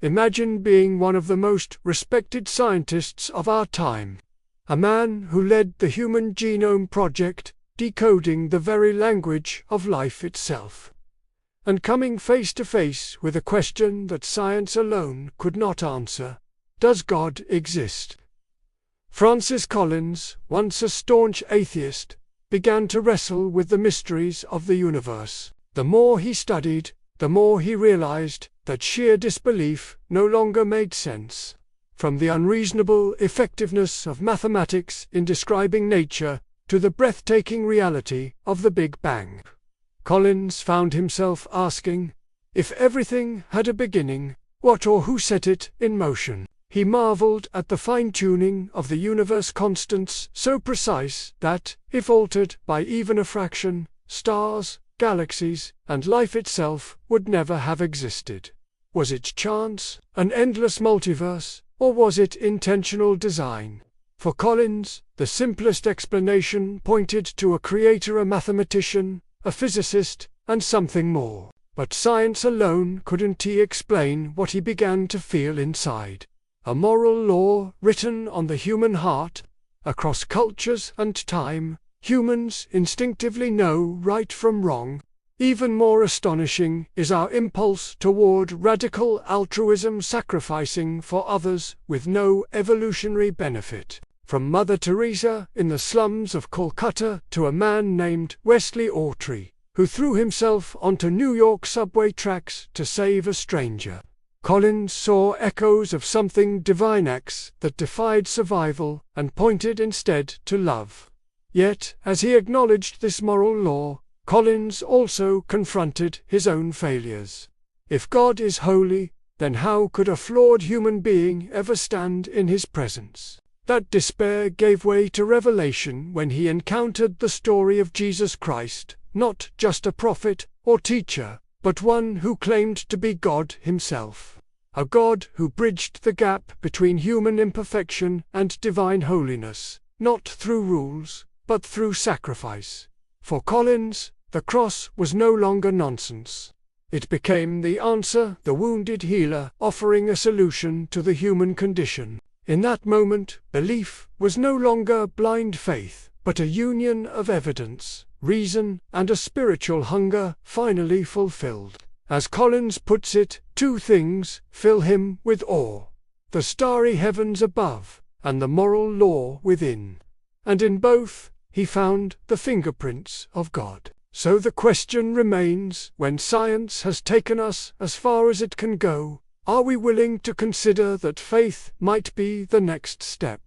Imagine being one of the most respected scientists of our time, a man who led the Human Genome Project, decoding the very language of life itself, and coming face to face with a question that science alone could not answer: does God exist? Francis Collins, once a staunch atheist, began to wrestle with the mysteries of the universe. The more he studied, the more he realized that sheer disbelief no longer made sense. From the unreasonable effectiveness of mathematics in describing nature to the breathtaking reality of the Big Bang, Collins found himself asking, if everything had a beginning, what or who set it in motion? He marveled at the fine-tuning of the universe constants so precise that, if altered by even a fraction, stars, galaxies, and life itself would never have existed. Was it chance, an endless multiverse, or was it intentional design? For Collins, the simplest explanation pointed to a creator, a mathematician, a physicist, and something more. But science alone couldn't explain what he began to feel inside. A moral law written on the human heart. Across cultures and time, humans instinctively know right from wrong. Even more astonishing is our impulse toward radical altruism, sacrificing for others with no evolutionary benefit. From Mother Teresa in the slums of Calcutta to a man named Wesley Autry, who threw himself onto New York subway tracks to save a stranger, Collins saw echoes of something divine, acts that defied survival and pointed instead to love. Yet, as he acknowledged this moral law, Collins also confronted his own failures. If God is holy, then how could a flawed human being ever stand in his presence? That despair gave way to revelation when he encountered the story of Jesus Christ, not just a prophet or teacher, but one who claimed to be God himself. A God who bridged the gap between human imperfection and divine holiness, not through rules, but through sacrifice. For Collins, the cross was no longer nonsense. It became the answer, the wounded healer, offering a solution to the human condition. In that moment, belief was no longer blind faith, but a union of evidence, reason, and a spiritual hunger finally fulfilled. As Collins puts it, two things fill him with awe: the starry heavens above, and the moral law within. And in both, he found the fingerprints of God. So the question remains, when science has taken us as far as it can go, are we willing to consider that faith might be the next step?